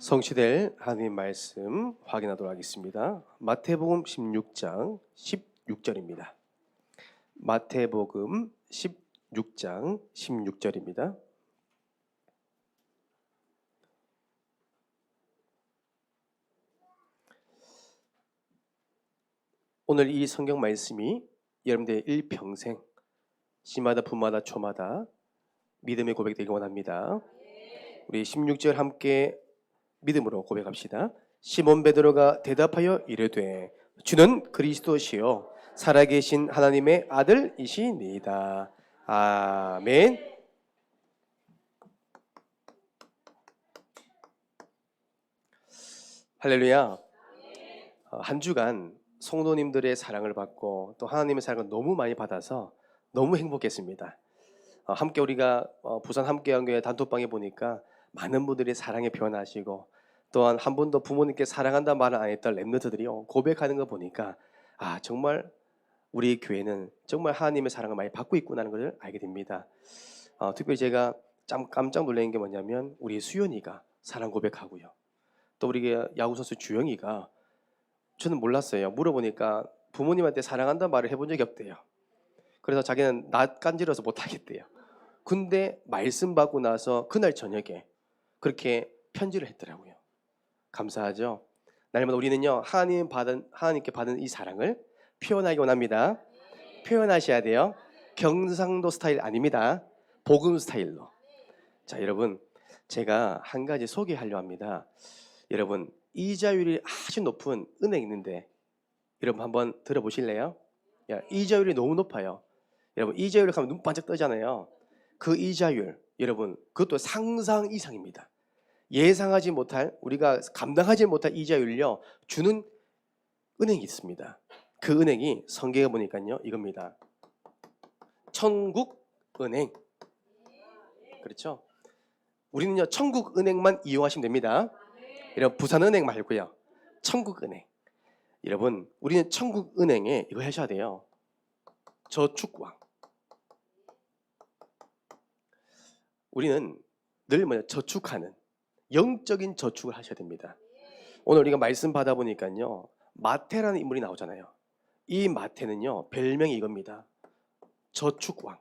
성취될 하나님 말씀 확인하도록 하겠습니다. 마태복음 16장 16절입니다. 마태복음 16장 16절입니다. 오늘 이 성경 말씀이 여러분들의 일평생 시마다 분마다 초마다 믿음의 고백되기 원합니다. 우리 16절 함께 믿음으로 고백합시다. 시몬 베드로가 대답하여 이르되 주는 그리스도시요 살아계신 하나님의 아들이시니이다. 아멘. 할렐루야. 한 주간 성도님들의 사랑을 받고 또 하나님의 사랑을 너무 많이 받아서 너무 행복했습니다. 함께 우리가 부산 함께한교회 단톡방에 보니까 많은 분들이 사랑에 변하시고 또한 한 번도 부모님께 사랑한다는 말을 안 했던 랩런트들이 고백하는 거 보니까 정말 우리 교회는 정말 하나님의 사랑을 많이 받고 있구나는 것을 알게 됩니다. 특별히 제가 참 깜짝 놀란 게 뭐냐면 우리 수연이가 사랑 고백하고요. 또 우리 야구선수 주영이가 저는 몰랐어요. 물어보니까 부모님한테 사랑한다는 말을 해본 적이 없대요. 그래서 자기는 낯 간지러서 못하겠대요. 근데 말씀 받고 나서 그날 저녁에 그렇게 편지를 했더라고요. 감사하죠. 날마다 우리는요 하나님께 받은 이 사랑을 표현하기 원합니다. 표현하셔야 돼요. 경상도 스타일 아닙니다. 복음 스타일로. 자, 여러분, 제가 한 가지 소개하려 합니다. 여러분, 이자율이 아주 높은 은행 있는데 여러분 한번 들어보실래요? 이자율이 너무 높아요. 여러분, 이자율을 하면 눈 반짝 뜨잖아요. 그 이자율, 여러분, 그것도 상상 이상입니다. 예상하지 못할, 우리가 감당하지 못할 이자율요 주는 은행이 있습니다. 그 은행이 성경에 보니까요 이겁니다. 천국은행. 그렇죠? 우리는요 천국은행만 이용하시면 됩니다. 여러분, 부산은행 말고요 천국은행. 여러분, 우리는 천국은행에 이거 하셔야 돼요. 저축왕. 우리는 늘 저축하는 영적인 저축을 하셔야 됩니다. 오늘 우리가 말씀 받아보니까요 마태라는 인물이 나오잖아요. 이 마태는요 별명이 이겁니다. 저축왕.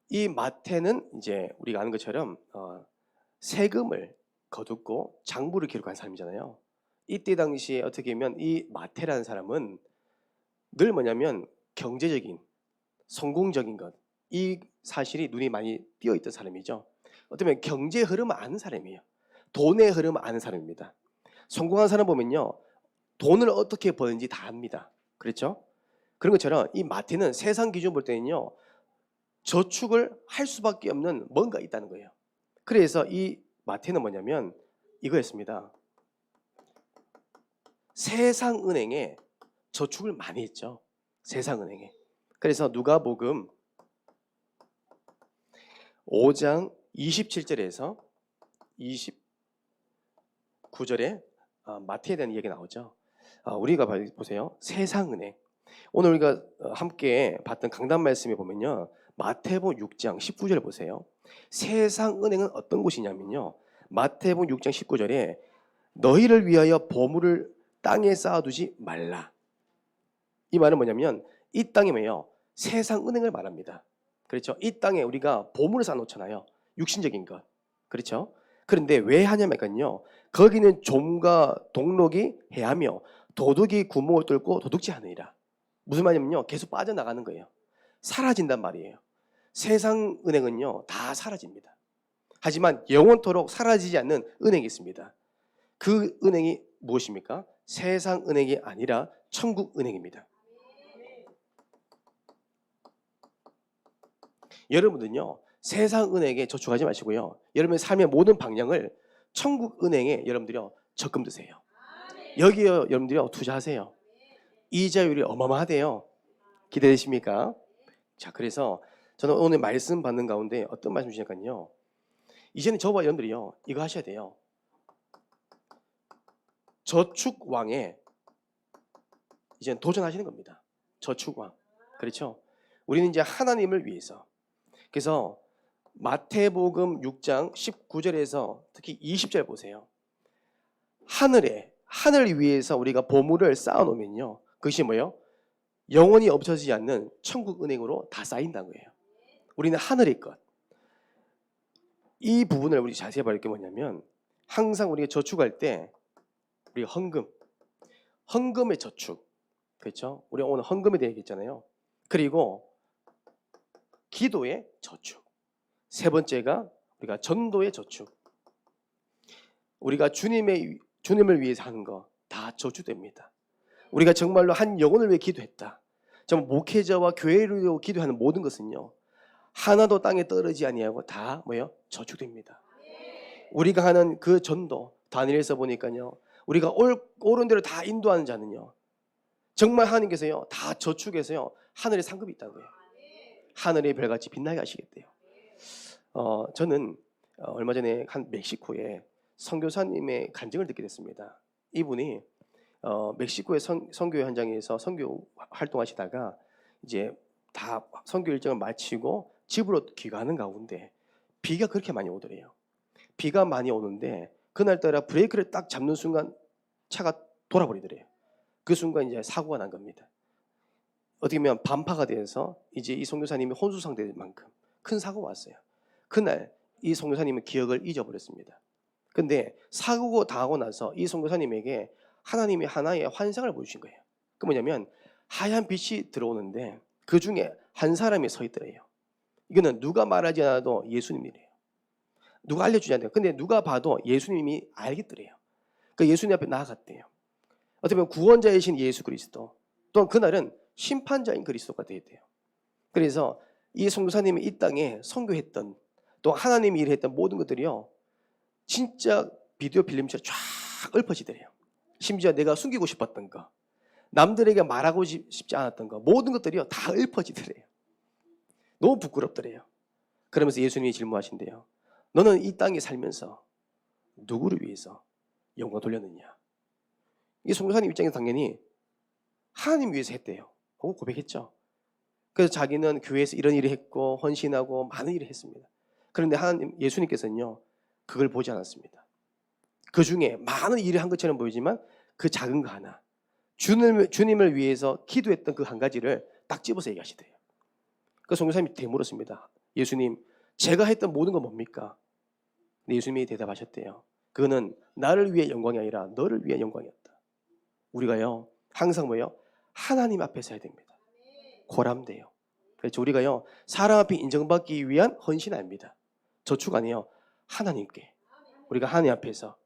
이 마태는 이제 우리가 아는 것처럼 세금을 거두고 장부를 기록한 사람이잖아요. 이때 당시에 어떻게 보면 이 마태라는 사람은 늘 뭐냐면 경제적인 성공적인 것, 이 사실이 눈이 많이 띄어있던 사람이죠. 어쩌면 경제 흐름을 아는 사람이에요. 돈의 흐름을 아는 사람입니다. 성공한 사람 보면요 돈을 어떻게 버는지 다 압니다. 그렇죠? 그런 것처럼 이 마태는 세상 기준 볼 때는요 저축을 할 수밖에 없는 뭔가 있다는 거예요. 그래서 이 마태는 뭐냐면 이거였습니다. 세상은행에 저축을 많이 했죠. 세상은행에. 그래서 누가복음 5장 27절에서 29절에 마태에 대한 이야기가 나오죠. 우리가 보세요. 세상은행. 오늘 우리가 함께 봤던 강단 말씀에 보면요. 마태복음 6장 19절 보세요. 세상은행은 어떤 곳이냐면요. 마태복음 6장 19절에 너희를 위하여 보물을 땅에 쌓아두지 말라. 이 말은 뭐냐면 이 땅이 뭐예요? 세상은행을 말합니다. 그렇죠? 이 땅에 우리가 보물을 쌓아놓잖아요. 육신적인 것. 그렇죠? 그런데 왜 하냐면요. 거기는 좀과 동록이 해하며 도둑이 구멍을 뚫고 도둑질 하느니라. 무슨 말이냐면요. 계속 빠져나가는 거예요. 사라진단 말이에요. 세상 은행은요. 다 사라집니다. 하지만 영원토록 사라지지 않는 은행이 있습니다. 그 은행이 무엇입니까? 세상 은행이 아니라 천국 은행입니다. 여러분은요. 세상 은행에 저축하지 마시고요. 여러분의 삶의 모든 방향을 천국 은행에 여러분들이 적금 드세요. 여기에 여러분들이 투자하세요. 이자율이 어마어마하대요. 기대되십니까? 자, 그래서 저는 오늘 말씀 받는 가운데 어떤 말씀 주시냐면요. 이제는 저와 여러분들이요. 이거 하셔야 돼요. 저축왕에 이제는 도전하시는 겁니다. 저축왕. 그렇죠? 우리는 이제 하나님을 위해서. 그래서 마태복음 6장 19절에서 특히 20절 보세요. 하늘 위에서 우리가 보물을 쌓아놓으면요, 그것이 뭐예요? 영원히 없어지지 않는 천국 은행으로 다 쌓인다는 거예요. 우리는 하늘의 것. 이 부분을 우리 자세히 볼 게 뭐냐면, 항상 우리가 저축할 때 우리 헌금의 저축, 그렇죠? 우리가 오늘 헌금에 대해 얘기했잖아요. 그리고 기도의 저축. 세 번째가 우리가 전도의 저축. 우리가 주님을 위해서 하는 거 다 저축됩니다. 우리가 정말로 한 영혼을 위해 기도했다. 정말 목회자와 교회를 위해 기도하는 모든 것은요, 하나도 땅에 떨어지지 아니하고 다 뭐예요? 저축됩니다. 우리가 하는 그 전도, 다니엘서 보니까요, 우리가 옳은 대로 다 인도하는 자는요, 정말 하나님께서요 다 저축해서요 하늘에 상급이 있다는 거예요. 하늘의 별같이 빛나게 하시겠대요. 저는 얼마 전에 한 멕시코에 선교사님의 간증을 듣게 됐습니다. 이분이 멕시코의 선교 현장에서 선교 활동하시다가 이제 다 선교 일정을 마치고 집으로 귀가하는 가운데 비가 그렇게 많이 오더래요. 비가 많이 오는데 그날따라 브레이크를 딱 잡는 순간 차가 돌아버리더래요. 그 순간 이제 사고가 난 겁니다. 어떻게 보면 반파가 돼서 이제 이 선교사님이 혼수상태될 만큼 큰 사고가 왔어요. 그날 이 선교사님은 기억을 잊어버렸습니다. 근데 사고가 당하고 나서 이 선교사님에게 하나님이 하나의 환상을 보여주신 거예요. 그 뭐냐면 하얀 빛이 들어오는데 그 중에 한 사람이 서 있더래요. 이거는 누가 말하지 않아도 예수님이래요. 누가 알려주지 않아요. 근데 누가 봐도 예수님이 알겠더래요. 그 예수님 앞에 나아갔대요. 어떻게 보면 구원자이신 예수 그리스도, 또한 그날은 심판자인 그리스도가 되었대요. 그래서 이 선교사님이 이 땅에 선교했던, 또 하나님이 일했던 모든 것들이요, 진짜 비디오 필름처럼 쫙 읊어지더래요. 심지어 내가 숨기고 싶었던 거, 남들에게 말하고 싶지 않았던 거, 모든 것들이요 다 읊어지더래요. 너무 부끄럽더래요. 그러면서 예수님이 질문하신대요. 너는 이 땅에 살면서 누구를 위해서 영광 돌렸느냐? 이 선교사님 입장에서 당연히 하나님 위해서 했대요. 하고 고백했죠. 그래서 자기는 교회에서 이런 일을 했고 헌신하고 많은 일을 했습니다. 그런데 예수님께서는요 그걸 보지 않았습니다. 그 중에 많은 일을 한 것처럼 보이지만 그 작은 거 하나, 주님을 위해서 기도했던 그 한 가지를 딱 집어서 얘기하시대요. 그 선교사님이 되물었습니다. 예수님, 제가 했던 모든 건 뭡니까? 근데 예수님이 대답하셨대요. 그거는 나를 위해 영광이 아니라 너를 위해 영광이었다. 우리가요 항상 뭐예요? 하나님 앞에서 해야 됩니다. 고람돼요. 그렇죠. 우리가요 사람 앞에 인정받기 위한 헌신 아닙니다. 저축 아니에요. 하나님께, 우리가 하나님 앞에서.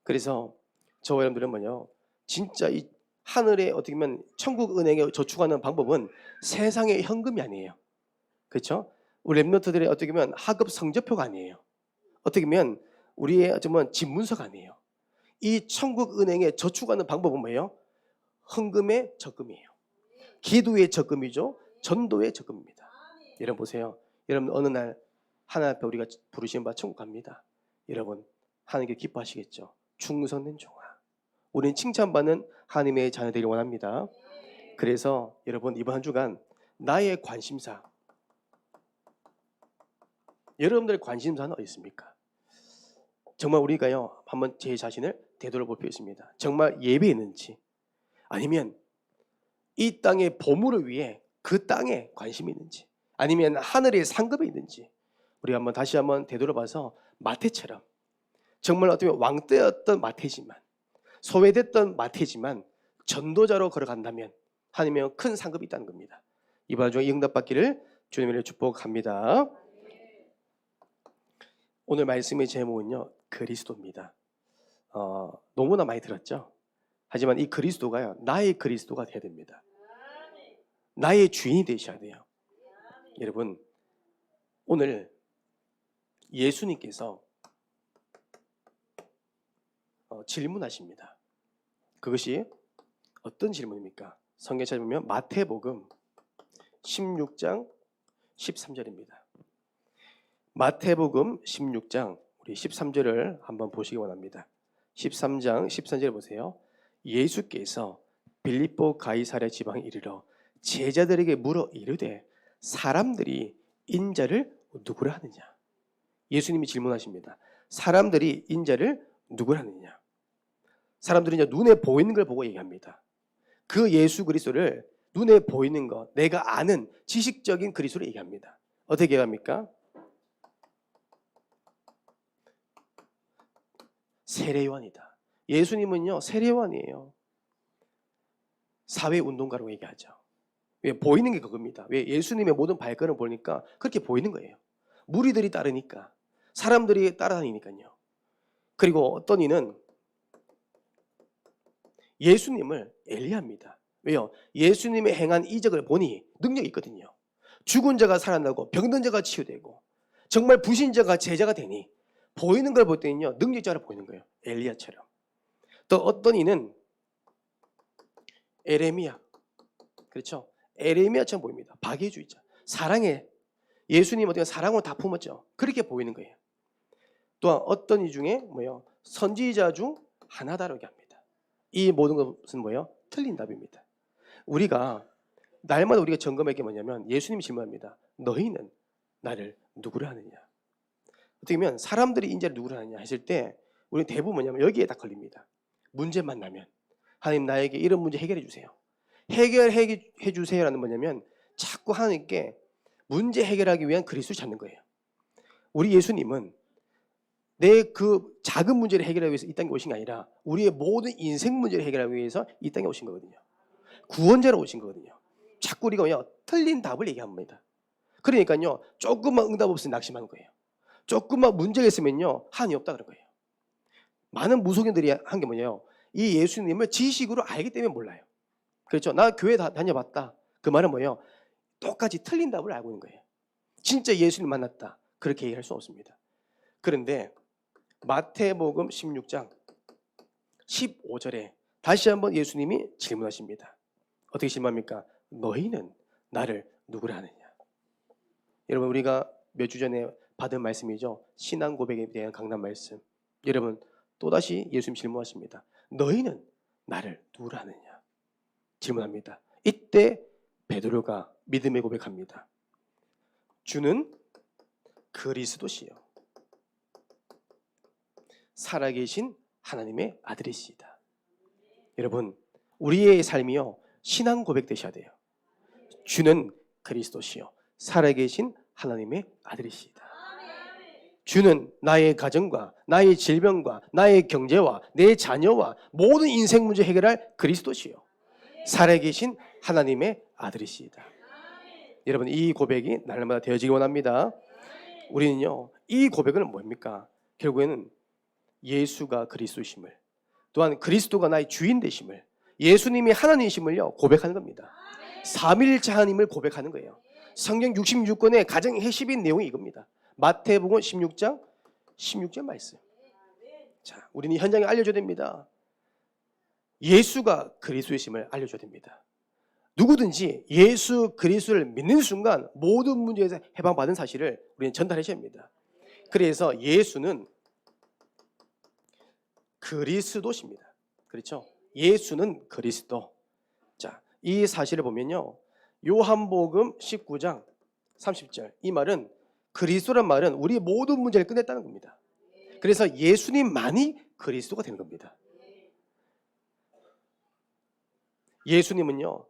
그래서 저와 여러분들은 뭐요, 진짜 이 하늘에 어떻게 보면 천국 은행에 저축하는 방법은 세상의 현금이 아니에요. 그렇죠? 우리 랩노트들의 어떻게 보면 학업 성적표가 아니에요. 어떻게 보면 우리의 어쩌면 집문서가 아니에요. 이 천국 은행에 저축하는 방법은 뭐예요? 헌금의 적금이에요. 기도의 적금이죠. 전도의 적금입니다. 여러분 보세요. 여러분 어느 날 하나님 앞에 우리가 부르신 바 천국 갑니다. 여러분 하나님께 기뻐하시겠죠. 충성된 종아. 우리는 칭찬받는 하나님의 자녀 되기를 원합니다. 그래서 여러분 이번 한 주간 나의 관심사, 여러분들의 관심사는 어디 있습니까? 정말 우리가요 한번 제 자신을 되돌아볼 필요 있습니다. 정말 예배했는지, 아니면 이 땅의 보물을 위해 그 땅에 관심이 있는지, 아니면 하늘의 상급에 있는지, 우리가 한번 다시 한번 되돌아봐서 마태처럼 정말 어떻게 왕때였던 마태지만, 소외됐던 마태지만 전도자로 걸어간다면 하나님의 큰 상급이 있다는 겁니다. 이번 주에 응답받기를 주님의 축복합니다. 오늘 말씀의 제목은요 그리스도입니다. 너무나 많이 들었죠. 하지만 이 그리스도가요 나의 그리스도가 되어야 됩니다. 나의 주인이 되셔야 돼요. 여러분 오늘 예수님께서 질문하십니다. 그것이 어떤 질문입니까? 성경에 찾아보면 마태복음 16장 13절입니다. 마태복음 16장 우리 13절을 한번 보시기 원합니다. 13장 13절 보세요. 예수께서 빌립보 가이사랴 지방에 이르러 제자들에게 물어 이르되 사람들이 인자를 누구를 하느냐? 예수님이 질문하십니다. 사람들이 인자를 누구를 하느냐? 사람들이 이제 눈에 보이는 걸 보고 얘기합니다. 그 예수 그리스도를 눈에 보이는 것, 내가 아는 지식적인 그리스도를 얘기합니다. 어떻게 얘기합니까? 세례요한이다. 예수님은요, 세례요한이에요. 사회운동가라고 얘기하죠. 왜? 보이는 게 그겁니다. 왜? 예수님의 모든 발걸음을 보니까 그렇게 보이는 거예요. 무리들이 따르니까, 사람들이 따라다니니까요. 그리고 어떤 이는 예수님을 엘리야입니다. 왜요? 예수님의 행한 이적을 보니 능력이 있거든요. 죽은 자가 살아나고 병든 자가 치유되고 정말 부신자가 제자가 되니 보이는 걸 볼 때는요, 능력자로 보이는 거예요. 엘리야처럼. 또 어떤 이는 에레미야, 그렇죠? 에레미야처럼 보입니다. 박애주의자, 사랑해. 예수님 어떻게 사랑으로 다 품었죠. 그렇게 보이는 거예요. 또한 어떤 이 중에 뭐요? 선지자 중 하나다라고 합니다. 이 모든 것은 뭐예요? 틀린 답입니다. 우리가 날마다 우리가 점검할 게 뭐냐면 예수님이 질문합니다. 너희는 나를 누구를 하느냐? 어떻게 보면 사람들이 인자를 누구를 하느냐 했을 때 우리는 대부분 뭐냐면 여기에 딱 걸립니다. 문제만 나면 하나님 나에게 이런 문제 해결해 주세요. 해결해 주세요라는 뭐냐면 자꾸 하나님께 문제 해결하기 위한 그리스도를 찾는 거예요. 우리 예수님은 내 그 작은 문제를 해결하기 위해서 이 땅에 오신 게 아니라 우리의 모든 인생 문제를 해결하기 위해서 이 땅에 오신 거거든요. 구원자로 오신 거거든요. 자꾸 우리가 그냥 틀린 답을 얘기합니다. 그러니까요, 조금만 응답 없으면 낙심하는 거예요. 조금만 문제가 있으면요, 한이 없다 그런 거예요. 많은 무속인들이 한 게 뭐냐요? 이 예수님을 지식으로 알기 때문에 몰라요. 그렇죠? 나 교회 다녀봤다. 그 말은 뭐예요? 똑같이 틀린 답을 알고 있는 거예요. 진짜 예수님 만났다. 그렇게 얘기할 수 없습니다. 그런데 마태복음 16장 15절에 다시 한번 예수님이 질문하십니다. 어떻게 질문합니까? 너희는 나를 누구를 하느냐? 여러분, 우리가 몇 주 전에 받은 말씀이죠. 신앙 고백에 대한 강단 말씀. 여러분, 또다시 예수님 질문하십니다. 너희는 나를 누구를 하느냐? 질문합니다. 이때 베드로가 믿음의 고백합니다. 주는 그리스도시요 살아계신 하나님의 아들이시다. 여러분, 우리의 삶이요, 신앙 고백 되셔야 돼요. 주는 그리스도시요 살아계신 하나님의 아들이시다. 주는 나의 가정과 나의 질병과 나의 경제와 내 자녀와 모든 인생 문제 해결할 그리스도시요 살아계신 하나님의 아들이시다. 여러분, 이 고백이 날마다 되어지기 원합니다. 우리는요, 이 고백은 뭡니까? 결국에는 예수가 그리스도심을, 또한 그리스도가 나의 주인 되심을, 예수님이 하나님이심을요 고백하는 겁니다. 삼위일체 하나님을 고백하는 거예요. 성경 66권의 가장 핵심인 내용이 이겁니다. 마태복음 16장 16절 말씀. 자, 우리는 이 현장에 알려줘야 됩니다. 예수가 그리스도이심을 알려줘야 됩니다. 누구든지 예수 그리스도를 믿는 순간 모든 문제에서 해방받은 사실을 우리는 전달하셔야 합니다. 그래서 예수는 그리스도십니다. 그렇죠? 예수는 그리스도. 자, 이 사실을 보면요, 요한복음 19장 30절, 이 말은 그리스도란 말은 우리 모든 문제를 끝냈다는 겁니다. 그래서 예수님만이 그리스도가 되는 겁니다. 예수님은요,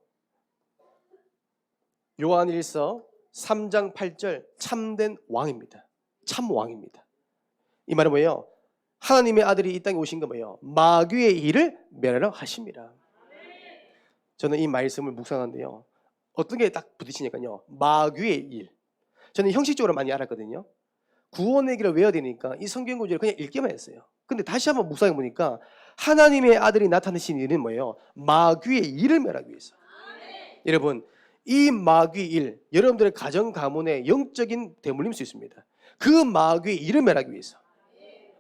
요한일서 3장 8절 참된 왕입니다. 참 왕입니다. 이 말은 뭐예요? 하나님의 아들이 이 땅에 오신 거 뭐예요? 마귀의 일을 멸하러 하십니다. 저는 이 말씀을 묵상하는데요, 어떤 게 딱 부딪히니까요, 마귀의 일. 저는 형식적으로 많이 알았거든요. 구원의 길을 외워야 되니까 이 성경 구절을 그냥 읽기만 했어요. 근데 다시 한번 묵상해 보니까 하나님의 아들이 나타나신 일은 뭐예요? 마귀의 일을 멸하기 위해서. 여러분, 이 마귀 일, 여러분들의 가정 가문의 영적인 대물림일 수 있습니다. 그 마귀의 일을 멸하기 위해서.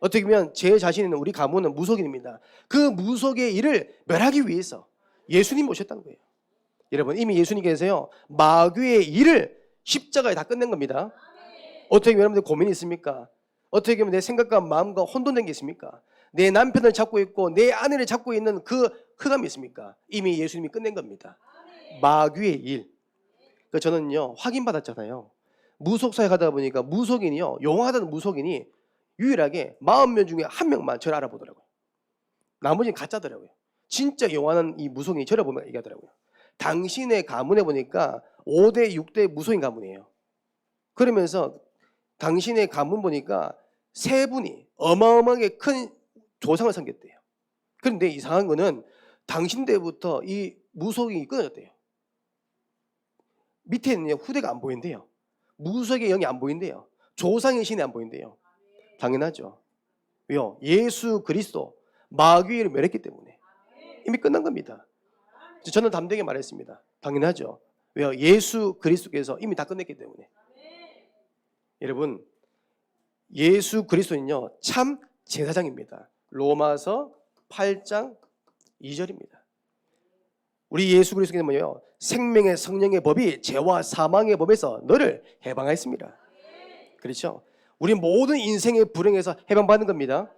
어떻게 보면 제 자신은, 우리 가문은 무속인입니다. 그 무속의 일을 멸하기 위해서 예수님 오셨다는 거예요. 여러분, 이미 예수님께서요 마귀의 일을 십자가에 다 끝낸 겁니다. 어떻게 여러분들 고민이 있습니까? 어떻게 보면 내 생각과 마음과 혼돈된 게 있습니까? 내 남편을 잡고 있고 내 아내를 잡고 있는 그 흑암이 있습니까? 이미 예수님이 끝낸 겁니다. 마귀의 일. 저는요, 확인받았잖아요. 무속 사역 하다 보니까 무속인이요, 용하다는 무속인이 유일하게 40명 중에 1명만 저를 알아보더라고요. 나머지는 가짜더라고요. 진짜 용하는 이 무속인이 저를 보면 얘기하더라고요. 당신의 가문에 보니까 5대 6대 무속인 가문이에요. 그러면서 당신의 가문 보니까 세 분이 어마어마하게 큰 조상을 섬겼대요. 그런데 이상한 거는 당신 때부터 이 무속이 끊어졌대요. 밑에는 후대가 안 보인대요. 무속의 영이 안 보인대요. 조상의 신이 안 보인대요. 당연하죠. 왜요? 예수 그리스도 마귀를 멸했기 때문에 이미 끝난 겁니다. 저는 담대하게 말했습니다. 당연하죠. 왜요? 예수 그리스도께서 이미 다 끝냈기 때문에. 여러분, 예수 그리스도는요 참 제사장입니다. 로마서 8장 2절입니다. 우리 예수 그리스도께서 뭐예요? 생명의 성령의 법이 죄와 사망의 법에서 너를 해방하였습니다. 그렇죠? 우리 모든 인생의 불행에서 해방받는 겁니다.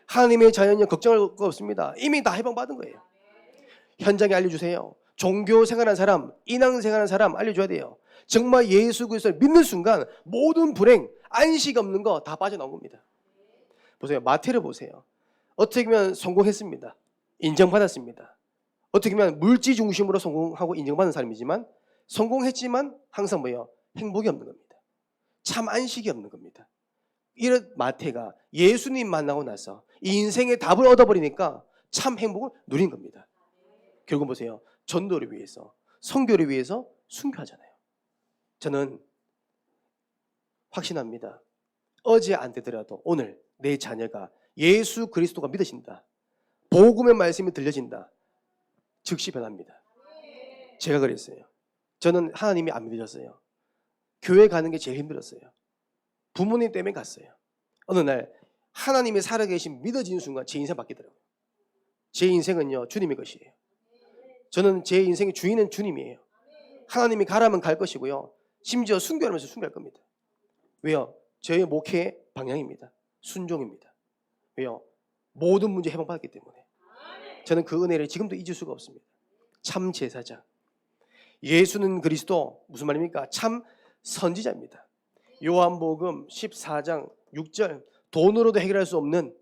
하나님의 자연이 걱정할 거 없습니다. 이미 다 해방받은 거예요. 현장에 알려주세요. 종교 생활하는 사람, 인앙 생활하는 사람 알려줘야 돼요. 정말 예수 그리스도를 믿는 순간 모든 불행, 안식 없는 거 다 빠져나온 겁니다. 보세요. 마태를 보세요. 어떻게 보면 성공했습니다. 인정받았습니다. 어떻게 보면 물질 중심으로 성공하고 인정받는 사람이지만 성공했지만 항상 뭐예요? 행복이 없는 겁니다. 참 안식이 없는 겁니다. 이런 마태가 예수님 만나고 나서 이 인생의 답을 얻어버리니까 참 행복을 누린 겁니다. 결국 보세요. 전도를 위해서, 선교를 위해서 순교하잖아요. 저는 확신합니다. 어제 안 되더라도 오늘 내 자녀가 예수 그리스도가 믿어진다, 복음의 말씀이 들려진다, 즉시 변합니다. 제가 그랬어요. 저는 하나님이 안 믿어졌어요. 교회 가는 게 제일 힘들었어요. 부모님 때문에 갔어요. 어느 날 하나님이 살아계신 믿어지는 순간 제 인생 바뀌더라고요. 제 인생은요 주님의 것이에요. 저는 제 인생의 주인은 주님이에요. 하나님이 가라면 갈 것이고요. 심지어 순교하면서 순교할 겁니다. 왜요? 저의 목회의 방향입니다. 순종입니다. 왜요? 모든 문제 해방받았기 때문에. 저는 그 은혜를 지금도 잊을 수가 없습니다. 참 제사장. 예수는 그리스도, 무슨 말입니까? 참 선지자입니다. 요한복음 14장 6절, 돈으로도 해결할 수 없는,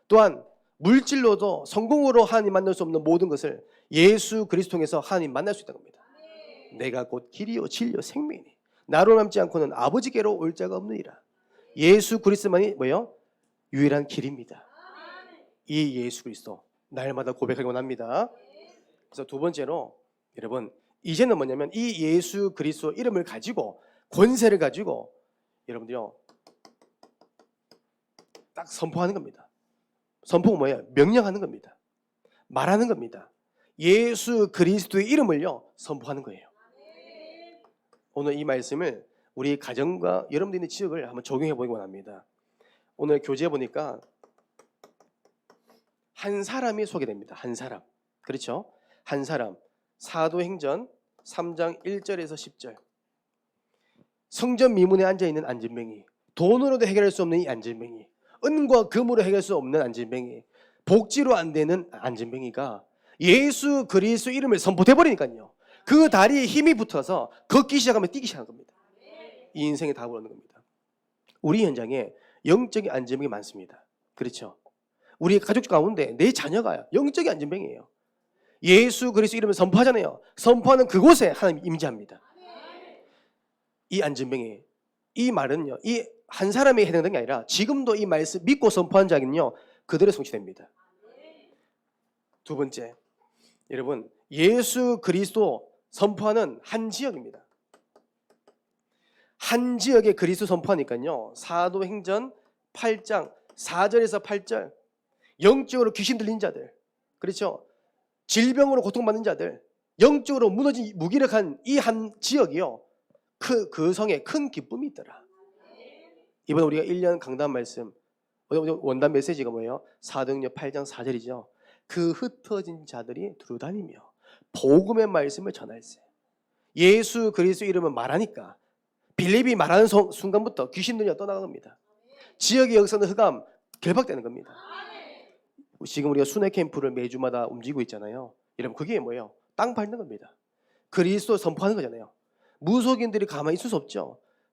또한 물질로도 성공으로 하나님 만날 수 없는 모든 것을 예수 그리스도 통해서 하나님 만날 수 있다는 겁니다. 내가 곧 길이요 진리요 생명이니 나로 남지 않고는 아버지께로 올 자가 없느니라. 예수 그리스도만이 뭐예요? 유일한 길입니다. 이 예수 그리스도 날마다 고백하기 원합니다. 그래서 두 번째로 여러분, 이제는 뭐냐면 이 예수 그리스도 이름을 가지고, 권세를 가지고 여러분들요 딱 선포하는 겁니다. 선포가 뭐예요? 명령하는 겁니다. 말하는 겁니다. 예수 그리스도의 이름을요 선포하는 거예요. 오늘 이 말씀을 우리 가정과 여러분들 있는 지역을 한번 적용해 보기 원합니다. 오늘 교재에 보니까 한 사람이 소개됩니다. 한 사람. 그렇죠? 한 사람. 사도행전 3장 1절에서 10절. 성전 미문에 앉아있는 안진뱅이, 돈으로도 해결할 수 없는 이 안진뱅이, 은과 금으로 해결할 수 없는 안진뱅이, 복지로 안 되는 안진뱅이가 예수 그리스도 이름을 선포해버리니까요, 그 다리에 힘이 붙어서 걷기 시작하면 뛰기 시작한 겁니다. 이 인생의 답을 얻는 겁니다. 우리 현장에 영적인 안진뱅이 많습니다. 그렇죠? 우리 가족 가운데 내 자녀가 영적인 안진뱅이에요. 예수 그리스도 이름을 선포하잖아요. 선포하는 그곳에 하나님이 임재합니다. 이 안진뱅이, 이 말은요 이 한 사람에 해당되는 게 아니라 지금도 이 말씀 믿고 선포한 자에게는요 그대로 성취됩니다. 두 번째, 여러분, 예수 그리스도 선포하는 한 지역입니다. 한 지역에 그리스도 선포하니까요, 사도행전 8장 4절에서 8절, 영적으로 귀신 들린 자들, 그렇죠? 질병으로 고통받는 자들, 영적으로 무너진 무기력한 이 한 지역이요, 그 성에 큰 기쁨이 있더라. 이번에 우리가 1년 강단 말씀, 원단 메시지가 뭐예요? 사도행전 8장 4절이죠. 그 흩어진 자들이 두루다니며 복음의 말씀을 전할세. 예수 그리스도 이름을 말하니까 빌립이 말하는 순간부터 귀신들이 떠나갑니다. 지역의 역사는 흑암 결박되는 겁니다. 지금 우리가 순회 캠프를 매주마다 움직이고 있잖아요. 여러분, 그게 뭐예요? 땅 밟는 겁니다. 그리스도 선포하는 거잖아요. 무속인들이 가만히 있을 수 없죠.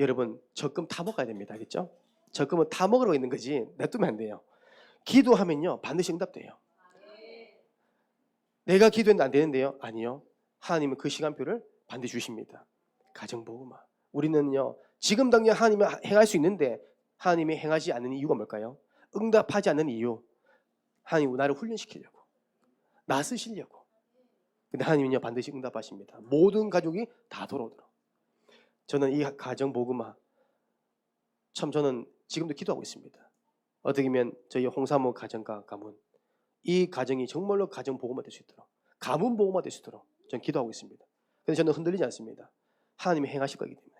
여러분 적금 타 먹어야 됩니다. 알겠죠? 적금은 타 먹으러 있는 거지 냅두면 안 돼요. 기도하면요 반드시 응답돼요. 내가 기도했는데 안 되는데요? 아니요. 하나님은 그 시간표를 반드시 주십니다. 가정복음화. 우리는요 지금 당장 하나님이 행할 수 있는데 하나님이 행하지 않는 이유가 뭘까요? 응답하지 않는 이유. 하나님 나를 훈련시키려고, 나 쓰시려고. 근데 하나님은요 반드시 응답하십니다. 모든 가족이 다 돌아오도록. 저는 이 가정복음화 참 저는 지금도 기도하고 있습니다. 어떻게 보면 저희 홍사모 가정과 가문 이 가정이 정말로 가정복음화 될 수 있도록, 가문복음화 될 수 있도록 저는 기도하고 있습니다. 그래서 저는 흔들리지 않습니다. 하나님이 행하실 거기 때문에.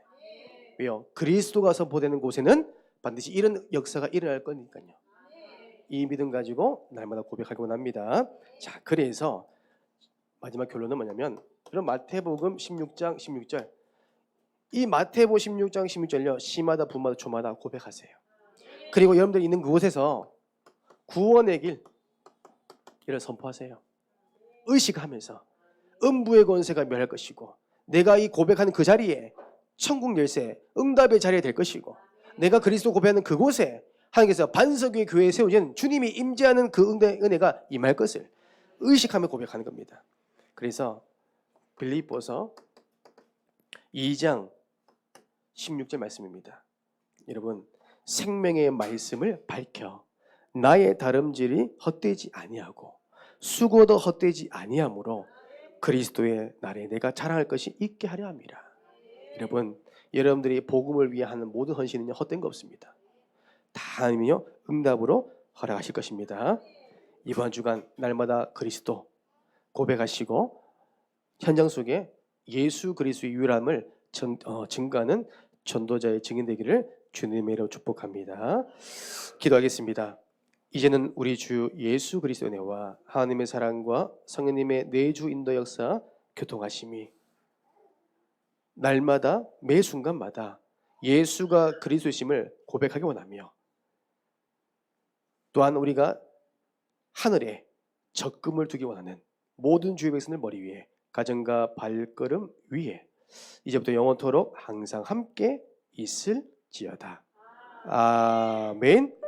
왜요? 그리스도가 선포되는 곳에는 반드시 이런 역사가 일어날 거니까요. 이 믿음 가지고 날마다 고백하기 원합니다. 자, 그래서 마지막 결론은 뭐냐면 그럼 마태복음 16장 16절 이 마태복음 16장 16절요 시마다 분마다 초마다 고백하세요. 그리고 여러분들 있는 그곳에서 구원의 길 이를 선포하세요. 의식하면서 음부의 권세가 멸할 것이고 내가 이 고백하는 그 자리에 천국 열쇠 응답의 자리에 될 것이고 내가 그리스도 고백하는 그곳에 하나님께서 반석 위에 교회에 세우신 주님이 임재하는 그 은혜가 임할 것을 의식하며 고백하는 겁니다. 그래서 빌립보서 2장 16절 말씀입니다. 여러분 생명의 말씀을 밝혀 나의 다름질이 헛되지 아니하고 수고도 헛되지 아니하므로 그리스도의 날에 내가 자랑할 것이 있게 하려 함이라. 여러분 여러분들이 복음을 위해 하는 모든 헌신은 헛된 거 없습니다. 다 하나님이요 응답으로 허락하실 것입니다. 이번 주간 날마다 그리스도 고백하시고 현장 속에 예수 그리스도의 유일함을 증거하는 전도자의 증인 되기를 주님의 이름으로 축복합니다. 기도하겠습니다. 이제는 우리 주 예수 그리스도의 은혜와 하나님의 사랑과 성령님의 내주 인도 역사 교통하심이 날마다 매 순간마다 예수가 그리스도이심을 고백하기 원하며 또한 우리가 하늘에 적금을 두기 원하는 모든 주의 백성들 머리 위에 가정과 발걸음 위에 이제부터 영원토록 항상 함께 있을지어다. 아멘.